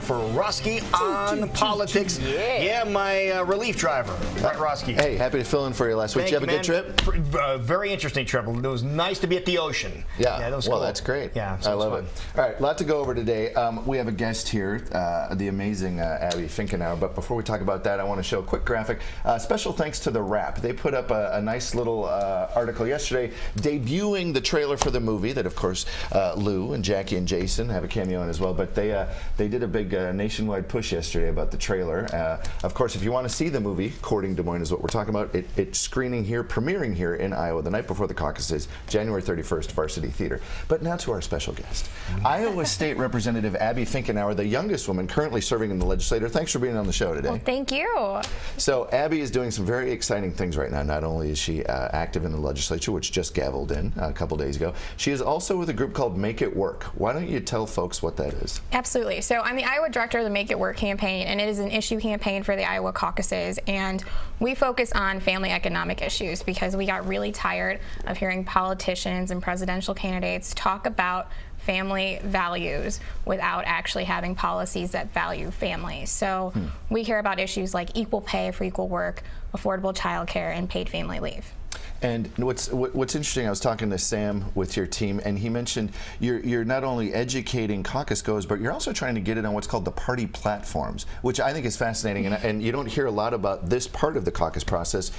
For Roske on politics. Yeah, my relief driver, right, Roske. Hey, happy to fill in for you last week. Did you have a good trip? Very interesting trip. It was nice to be at the ocean. Yeah, that was well, cool. That's great. Yeah, I love it. All right, a lot to go over today. We have a guest here, the amazing Abby Finkenauer. But before we talk about that, I want to show a quick graphic. Special thanks to The Wrap. They put up a nice little article yesterday debuting the trailer for the movie that, of course, Lou and Jackie and Jason have a cameo in as well. But they did a big nationwide push yesterday about the trailer. Of course, if you want to see the movie, Courting Des Moines is what we're talking about. It's screening here, premiering here in Iowa the night before the caucuses, January 31st, Varsity Theater. But now to our special guest, Iowa State Representative Abby Finkenauer, the youngest woman currently serving in the legislature. Thanks for being on the show today. Well, thank you. So Abby is doing some very exciting things right now. Not only is she active in the legislature, which just gavelled in a couple days ago, she is also with a group called Make It Work. Why don't you tell folks what that is? Absolutely. So I'm the Iowa director of the Make It Work campaign, and it is an issue campaign for the Iowa caucuses, and we focus on family economic issues because we got really tired of hearing politicians and presidential candidates talk about family values without actually having policies that value families. So we care about issues like equal pay for equal work, affordable childcare, and paid family leave. And what's interesting, I was talking to Sam with your team, and he mentioned you're not only educating caucus goers, but you're also trying to get it on what's called the party platforms, which I think is fascinating. And you don't hear a lot about this part of the caucus process.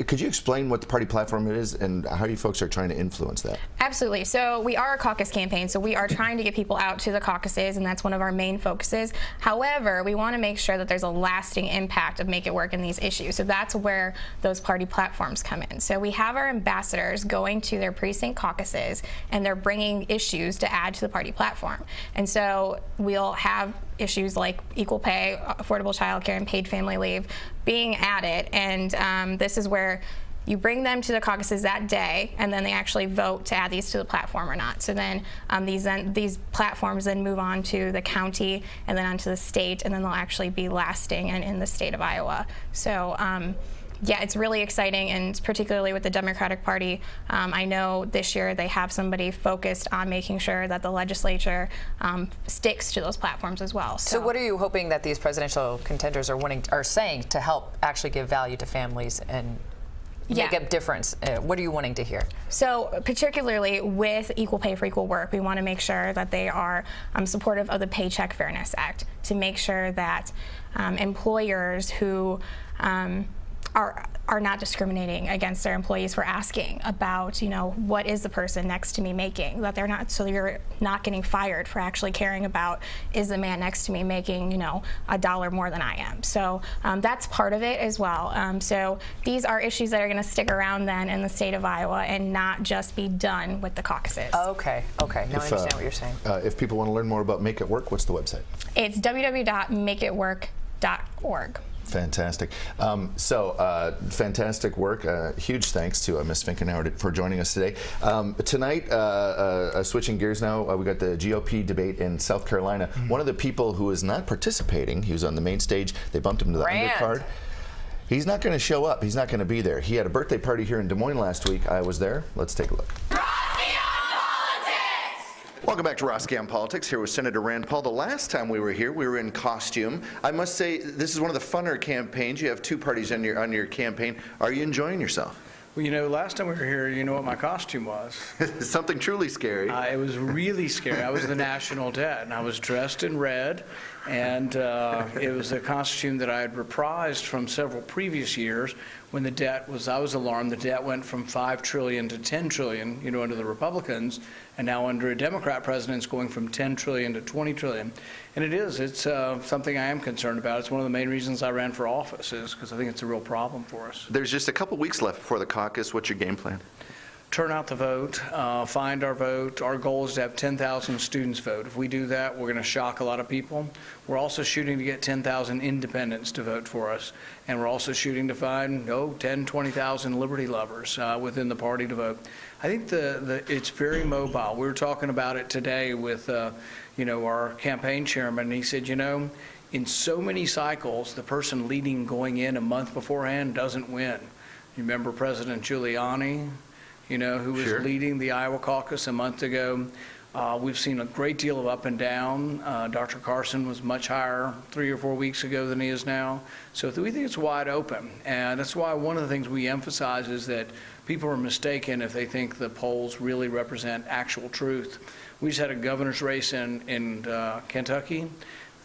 Could you explain what the party platform is and how you folks are trying to influence that? Absolutely. So we are a caucus campaign, so we are trying to get people out to the caucuses, and that's one of our main focuses. However, we want to make sure that there's a lasting impact of Make It Work in these issues. So that's where those party platforms come in. So we have our ambassadors going to their precinct caucuses, and they're bringing issues to add to the party platform. And so we'll have issues like equal pay, affordable childcare, and paid family leave being added. And this is where you bring them to the caucuses that day, and then they actually vote to add these to the platform or not. So then these platforms then move on to the county and then onto the state, and then they'll actually be lasting and in the state of Iowa. So yeah, it's really exciting, and particularly with the Democratic Party, I know this year they have somebody focused on making sure that the legislature sticks to those platforms as well. So what are you hoping that these presidential contenders are saying to help actually give value to families and make a difference? What are you wanting to hear? So particularly with equal pay for equal work, we want to make sure that they are supportive of the Paycheck Fairness Act to make sure that employers who are not discriminating against their employees for asking about, what is the person next to me making, that they're not, so you're not getting fired for actually caring about, is the man next to me making, $1 more than I am. So that's part of it as well. So these are issues that are going to stick around then in the state of Iowa and not just be done with the caucuses. Okay. Now I understand what you're saying. If people want to learn more about Make It Work, what's the website? It's www.makeitwork.org. Fantastic. Fantastic work. Huge thanks to Ms. Finkenauer for joining us today. Tonight, switching gears now, we got the GOP debate in South Carolina. One of the people who is not participating, he was on the main stage, they bumped him to the undercard. He's not going to show up. He's not going to be there. He had a birthday party here in Des Moines last week. I was there. Let's take a look. Welcome back to Roske on Politics, here with Senator Rand Paul. The last time we were here, we were in costume. I must say, this is one of the funner campaigns. You have two parties on your campaign. Are you enjoying yourself? Well, last time we were here, you know what my costume was? Something truly scary. It was really scary. I was the national debt, and I was dressed in red, and it was a costume that I had reprised from several previous years when the debt was, I was alarmed, the debt went from $5 trillion to $10 trillion, under the Republicans, and now under a Democrat president, it's going from $10 trillion to $20 trillion. And it's something I am concerned about. It's one of the main reasons I ran for office, is because I think it's a real problem for us. There's just a couple weeks left before the caucus. What's your game plan? Turn out the vote, find our vote. Our goal is to have 10,000 students vote. If we do that, we're going to shock a lot of people. We're also shooting to get 10,000 independents to vote for us. And we're also shooting to find 10, 20,000 liberty lovers within the party to vote. I think it's very mobile. We were talking about it today with our campaign chairman, and he said, in so many cycles, the person leading going in a month beforehand doesn't win. You remember President Giuliani? Who was leading the Iowa caucus a month ago. We've seen a great deal of up and down. Dr. Carson was much higher 3 or 4 weeks ago than he is now. So we think it's wide open. And that's why one of the things we emphasize is that people are mistaken if they think the polls really represent actual truth. We just had a governor's race in Kentucky.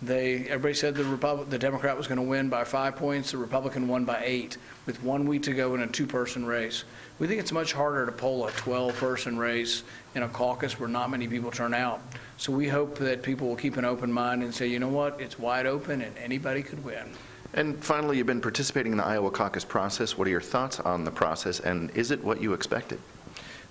Everybody said the Democrat was going to win by 5 points. The Republican won by 8, with 1 week to go in a 2-person race. We think it's much harder to poll a 12-person race in a caucus where not many people turn out. So we hope that people will keep an open mind and say, you know what, it's wide open and anybody could win. And finally, you've been participating in the Iowa caucus process. What are your thoughts on the process, and is it what you expected?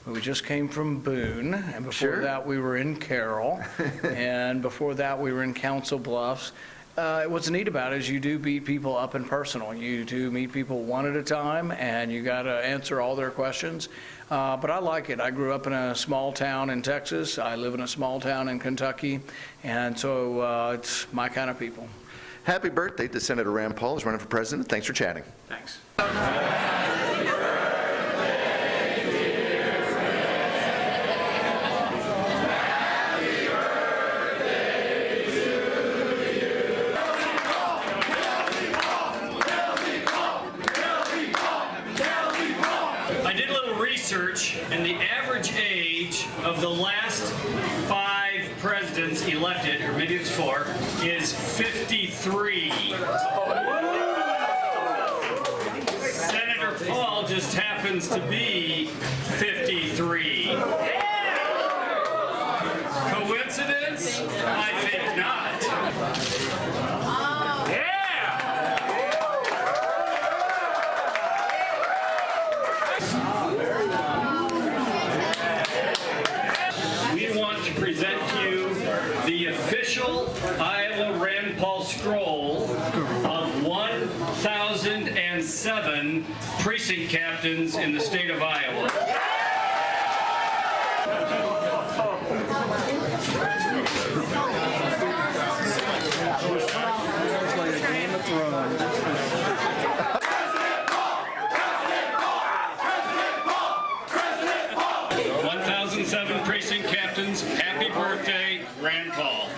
We just came from Boone, and before that we were in Carroll, and before that we were in Council Bluffs. What's neat about it is you do meet people up and personal. You do meet people one at a time, and you got to answer all their questions. But I like it. I grew up in a small town in Texas. I live in a small town in Kentucky, and so it's my kind of people. Happy birthday to Senator Rand Paul, who's running for president. Thanks for chatting. Thanks. And the average age of the last 5 presidents elected, or maybe it's 4, is 53. Senator Paul just happens to be 53. Coincidence? I think not. Present to you the official Iowa Rand Paul scroll of 1,007 precinct captains in the state of Iowa. Game of Thrones. 1,007 precinct captains. Happy birthday, Rand Paul.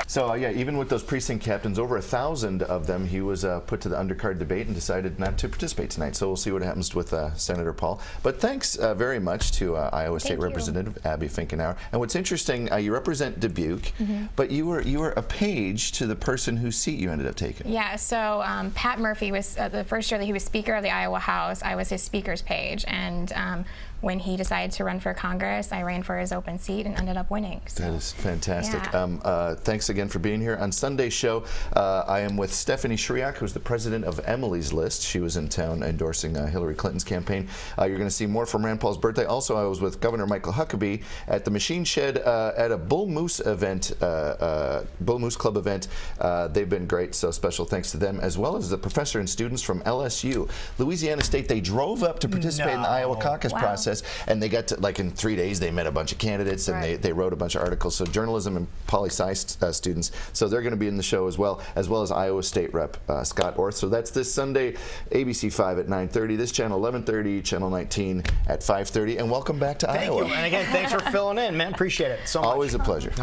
So yeah, even with those precinct captains, over 1,000 of them, he was put to the undercard debate and decided not to participate tonight. So we'll see what happens with Senator Paul. But thanks very much to Iowa State Representative Abby Finkenauer. And what's interesting, you represent Dubuque, but you were a page to the person whose seat you ended up taking. Yeah. So Pat Murphy was the first year that he was Speaker of the Iowa House. I was his Speaker's page, and when he decided to run for Congress, I ran for his open seat and ended up winning. So, that is fantastic. Yeah. Thanks again for being here. On Sunday's show, I am with Stephanie Shriak, who's the president of Emily's List. She was in town endorsing Hillary Clinton's campaign. You're going to see more from Rand Paul's birthday. Also, I was with Governor Michael Huckabee at the Machine Shed at a Bull Moose event, Bull Moose Club event. They've been great, so special thanks to them, as well as the professor and students from LSU. Louisiana State, they drove up to participate in the Iowa caucus process. And they got to, like, in 3 days, they met a bunch of candidates, and they wrote a bunch of articles. So journalism and poli-sci students. So they're going to be in the show as well as Iowa State Rep Scott Orth. So that's this Sunday, ABC 5 at 9:30, this channel 11:30, channel 19 at 5:30. And welcome back to Iowa. Thank you. And again, thanks for filling in, man. Appreciate it so much. Always a pleasure.